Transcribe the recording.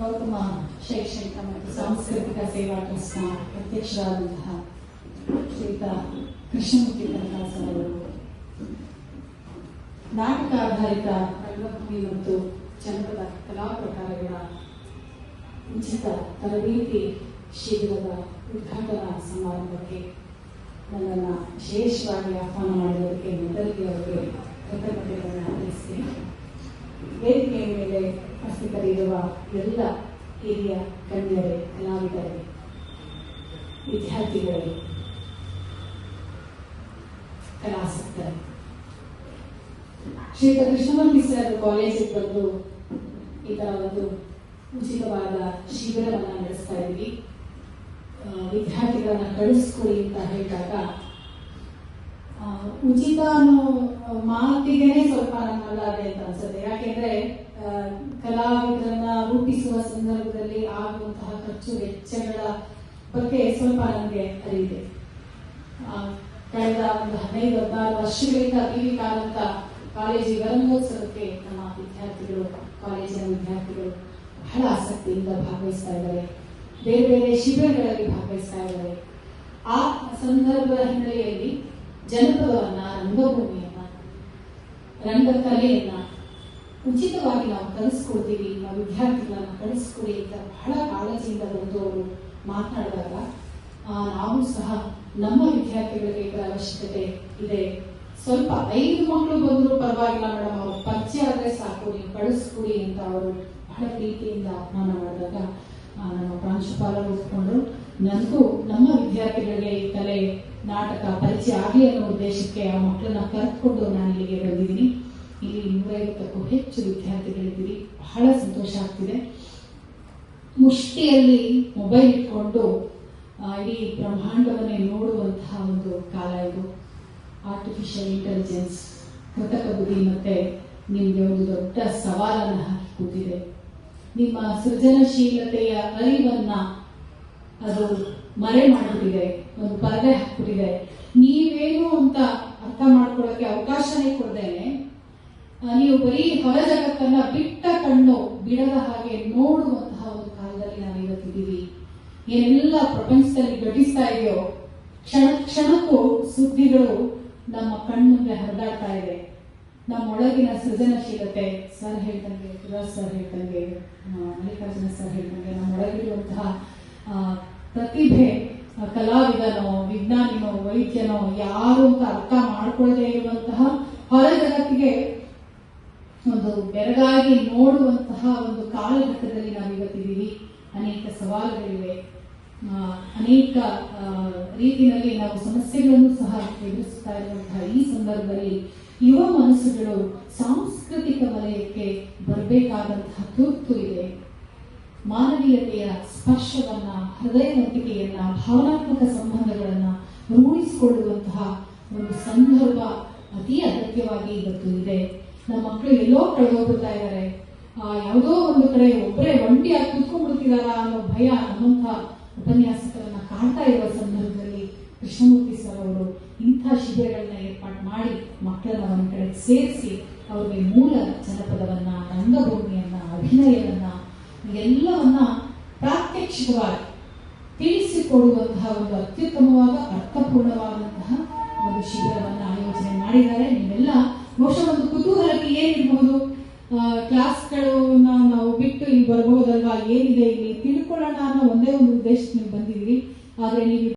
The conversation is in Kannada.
ಗೌತಮ ಶೈಕ್ಷಣಿಕ ಮತ್ತು ಸಾಂಸ್ಕೃತಿಕ ಸೇವಾ ಟ್ರಸ್ಟ್ನ ಅಧ್ಯಕ್ಷರಾದಂತಹ ಶ್ರೀಯುತ ಕೃಷ್ಣಮೂರ್ತಿ ಕನಕಾಸರ್ ಅವರು ನಾಟಕ ಆಧಾರಿತ ರಂಗಭೂಮಿ ಮತ್ತು ಜನಪದ ಕಲಾ ಪ್ರಕಾರಗಳ ಉಚಿತ ತರಬೇತಿ ಶಿಬಿರದ ಉದ್ಘಾಟನಾ ಸಮಾರಂಭಕ್ಕೆ ನನ್ನನ್ನು ವಿಶೇಷವಾಗಿ ಆಹ್ವಾನ ಮಾಡಿರುವುದಕ್ಕೆ ಮೊದಲಿಗೆ ಅವರಿಗೆ ಕೃತಜ್ಞತೆಗಳನ್ನು ಅರ್ಪಿಸ್ತೇನೆ. ವೇದಿಕೆಯ ಮೇಲೆ ಉಪಸ್ಥಿತರಿರುವ ಎಲ್ಲ ಹಿರಿಯ ಗಣ್ಯರೇ, ಕಲಾವಿದರೇ, ವಿದ್ಯಾರ್ಥಿಗಳೇ, ಕಲಾಸಕ್ತರೇ, ಶ್ರೀಯುತ ಕೃಷ್ಣಮೂರ್ತಿ ಸರ್ ಕಾಲೇಜಿಗೆ ಬಂದು ಈ ತರ ಒಂದು ಉಚಿತವಾದ ಶಿಬಿರವನ್ನು ನಡೆಸ್ತಾ ಇದ್ವಿ. ವಿದ್ಯಾರ್ಥಿಗಳನ್ನ ಕಳಿಸ್ಕೊಡಿ ಅಂತ ಹೇಳಿದಾಗ ಉಚಿತ ಅನ್ನೋ ಮಾತಿಗೆನೆ ಸ್ವಲ್ಪ ನನ್ನಲ್ಲಾದೆ ಅಂತ ಅನ್ಸುತ್ತೆ. ಯಾಕೆಂದ್ರೆ ಕಲಾವಿದರನ್ನ ರೂಪಿಸುವ ಸಂದರ್ಭದಲ್ಲಿ ಆಗುವಂತಹ ಖರ್ಚು ವೆಚ್ಚಗಳ ಬಗ್ಗೆ ಸ್ವಲ್ಪ ನನಗೆ ಅರಿವಿದೆ. ಕಳೆದ ಒಂದು 15-16 ವರ್ಷಗಳಿಂದ ಟಿವಿ ಕಾಲಂತ ಕಾಲೇಜಿನ ರಂಗೋತ್ಸವಕ್ಕೆ ನಮ್ಮ ವಿದ್ಯಾರ್ಥಿಗಳು, ಕಾಲೇಜಿನ ವಿದ್ಯಾರ್ಥಿಗಳು ಬಹಳ ಆಸಕ್ತಿಯಿಂದ ಭಾಗವಹಿಸ್ತಾ ಇದ್ದಾರೆ. ಬೇರೆ ಬೇರೆ ಶಿಬಿರಗಳಲ್ಲಿ ಭಾಗವಹಿಸ್ತಾ ಇದ್ದಾರೆ. ಆ ಸಂದರ್ಭದ ಹಿನ್ನೆಲೆಯಲ್ಲಿ ಜನಪದವನ್ನ, ರಂಗಭೂಮಿಯನ್ನ, ರಂಗಕಲೆಯನ್ನ ಉಚಿತವಾಗಿ ನಾವು ಕಲಿಸ್ಕೊಡ್ತೀವಿ, ನಾವು ವಿದ್ಯಾರ್ಥಿಗಳನ್ನ ಕಲಿಸ್ಕೊಡಿ ಅಂತ ಬಹಳ ಕಾಳಜಿಯಿಂದ ಬಂದು ಅವರು ಮಾತನಾಡಿದಾಗ ನಾವು ಸಹ ನಮ್ಮ ವಿದ್ಯಾರ್ಥಿಗಳಿಗೆ ಇದರ ಅವಶ್ಯಕತೆ ಇದೆ, ಸ್ವಲ್ಪ 5 ಮಕ್ಕಳು ಬಂದರೂ ಪರವಾಗಿಲ್ಲ ಮೇಡಮ್, ಅವ್ರ ಪರಿಚಯ ಆದ್ರೆ ಸಾಕು, ನೀವು ಕಳಿಸ್ಕೊಡಿ ಅಂತ ಅವರು ಬಹಳ ಪ್ರೀತಿಯಿಂದ ಆಹ್ವಾನ ಮಾಡಿದಾಗ ನಮ್ಮ ಪ್ರಾಂಶುಪಾಲರು ಒಪ್ಪಿಕೊಂಡ್ರು. ನನಗೂ ನಮ್ಮ ವಿದ್ಯಾರ್ಥಿಗಳಿಗೆ ಈ ಕಲೆ ನಾಟಕ ಪರಿಚಯ ಆಗಲಿ ಅನ್ನೋ ಉದ್ದೇಶಕ್ಕೆ ಆ ಮಕ್ಕಳನ್ನ ಕರೆದುಕೊಂಡು ನಾನು ಇಲ್ಲಿಗೆ ಬಂದಿದ್ದೀನಿ. ಇಲ್ಲಿ 150ಕ್ಕೂ ಹೆಚ್ಚು ವಿದ್ಯಾರ್ಥಿಗಳಿದ್ದೀರಿ. ಬಹಳ ಸಂತೋಷ ಆಗ್ತಿದೆ. ಮುಷ್ಟಿಯಲ್ಲಿ ಮೊಬೈಲ್ ಇಟ್ಕೊಂಡು ಇಡೀ ಬ್ರಹ್ಮಾಂಡವನ್ನೇ ನೋಡುವಂತಹ ಒಂದು ಕಾಲ ಇದು. ಆರ್ಟಿಫಿಷಿಯಲ್ ಇಂಟೆಲಿಜೆನ್ಸ್, ಕೃತಕ ಬುದ್ಧಿ ಮತ್ತೆ ನಿಮಗೆ ಒಂದು ದೊಡ್ಡ ಸವಾಲನ್ನು ಹಾಕಿ ಕೂತಿದೆ. ನಿಮ್ಮ ಸೃಜನಶೀಲತೆಯ ಅರಿವನ್ನ ಅದು ಮರೆ ಮಾಡಿಬಿಟ್ಟಿದೆ, ಒಂದು ಪರದೆ ಹಾಕ್ಬಿಟ್ಟಿದೆ. ನೀವೇನು ಅಂತ ಅರ್ಥ ಮಾಡ್ಕೊಳ್ಳೋಕೆ ಅವಕಾಶನೇ ಕೊಡದೇನೆ ನೀವು ಬರೀ ಹೊರ ಜಗತ್ತನ್ನ ಬಿಟ್ಟ ಕಣ್ಣು ಬಿಡದ ಹಾಗೆ ನೋಡುವಂತಹ ಒಂದು ಕಾಲದಲ್ಲಿ ನಾವು ಇವತ್ತಿದ್ದೀವಿ. ಏನೆಲ್ಲ ಪ್ರಪಂಚದಲ್ಲಿ ಘಟಿಸ್ತಾ ಇದೆಯೋ ಕ್ಷಣ ಕ್ಷಣಕ್ಕೂ ಸುದ್ದಿಗಳು ನಮ್ಮ ಕಣ್ಮುಂದೆ ಹರಿದಾಡ್ತಾ ಇದೆ. ನಮ್ಮೊಳಗಿನ ಸೃಜನಶೀಲತೆ, ಸರ್ ಹೇಳ್ದಂಗೆ, ಸುರಾಜ್ ಸರ್ ಹೇಳ್ದಂಗೆ, ಮಲ್ಲಿಕಾರ್ಜುನ ಸರ್ ಹೇಳ್ದಂಗೆ, ನಮ್ಮೊಳಗಿರುವಂತಹ ಪ್ರತಿಭೆ, ಕಲಾವಿದನೋ, ವಿಜ್ಞಾನಿನೋ, ವೈದ್ಯನೋ ಯಾರು ಅಂತ ಅರ್ಥ ಮಾಡ್ಕೊಳ್ಳದೆ ಇರುವಂತಹ ಹೊರ ಜಗತ್ತಿಗೆ ಒಂದು ಬೆರಗಾಗಿ ನೋಡುವಂತಹ ಒಂದು ಕಾಲಘಟ್ಟದಲ್ಲಿ ನಾವು ಇವತ್ತಿದ್ದೀವಿ. ಅನೇಕ ಸವಾಲುಗಳಿವೆ, ಅನೇಕ ರೀತಿಯಲ್ಲಿ ನಾವು ಸಮಸ್ಯೆಗಳನ್ನು ಸಹ ಎದುರಿಸ್ತಾ ಇರುವಂತಹ ಈ ಸಂದರ್ಭದಲ್ಲಿ ಯುವ ಮನಸ್ಸುಗಳು ಸಾಂಸ್ಕೃತಿಕ ವಲಯಕ್ಕೆ ಬರಬೇಕಾದಂತಹ ತುರ್ತು ಇದೆ. ಮಾನವೀಯತೆಯ ಸ್ಪರ್ಶವನ್ನ, ಹೃದಯವಂತಿಕೆಯನ್ನ, ಭಾವನಾತ್ಮಕ ಸಂಬಂಧಗಳನ್ನ ರೂಢಿಸಿಕೊಳ್ಳುವಂತಹ ಒಂದು ಸಂದರ್ಭ ಅತಿ ಅಗತ್ಯವಾಗಿ ಇವತ್ತು ಇದೆ. ನಮ್ಮ ಮಕ್ಕಳು ಎಲ್ಲೋ ಕಳೆದೋಗ್ಬಿಡ್ತಾ ಇದ್ದಾರೆ. ಯಾವುದೋ ಒಂದು ಕಡೆ ಒಬ್ಬರೇ ಒಂಟಿಯಾಗಿ ಕುತ್ಕೊಂಡ್ಬಿಡ್ತಿದಾರ ಅನ್ನೋ ಭಯ ನಮ್ಮಂಥ ಉಪನ್ಯಾಸಕರನ್ನ ಕಾಡ್ತಾ ಇರುವ ಸಂದರ್ಭದಲ್ಲಿ ಕೃಷ್ಣಮೂರ್ತಿ ಸರ್ ಅವರು ಇಂಥ ಶಿಬಿರಗಳನ್ನ ಏರ್ಪಾಡು ಮಾಡಿ ಮಕ್ಕಳನ್ನ ಒಂದ್ ಕಡೆ ಸೇರಿಸಿ ಅವ್ರಿಗೆ ಮೂಲ ಜನಪದವನ್ನ, ರಂಗಭೂಮಿಯನ್ನ, ಅಭಿನಯವನ್ನ ಎಲ್ಲವನ್ನ ಪ್ರಾತ್ಯಕ್ಷಿಕವಾಗಿ ತಿಳಿಸಿಕೊಡುವಂತಹ ಒಂದು ಅತ್ಯುತ್ತಮವಾದ ಅರ್ಥಪೂರ್ಣವಾದಂತಹ ಒಂದು ಶಿಬಿರವನ್ನ ಆಯೋಜನೆ ಮಾಡಿದ್ದಾರೆ. ನೀವೆಲ್ಲ ಬಹುಶಃ ಒಂದು ಕುತೂಹಲಕ್ಕೆ ಏನಿರಬಹುದು, ಕ್ಲಾಸ್ಗಳನ್ನ ನಾವು ಬಿಟ್ಟು ಇಲ್ಲಿ ಬರಬಹುದಲ್ವಾ, ಏನಿದೆ ಇಲ್ಲಿ ತಿಳ್ಕೊಳ್ಳೋಣ ಅನ್ನೋ ಒಂದೇ ಒಂದು ಉದ್ದೇಶ ನೀವು ಬಂದಿದ್ದೀರಿ. ಆದ್ರೆ ನೀವು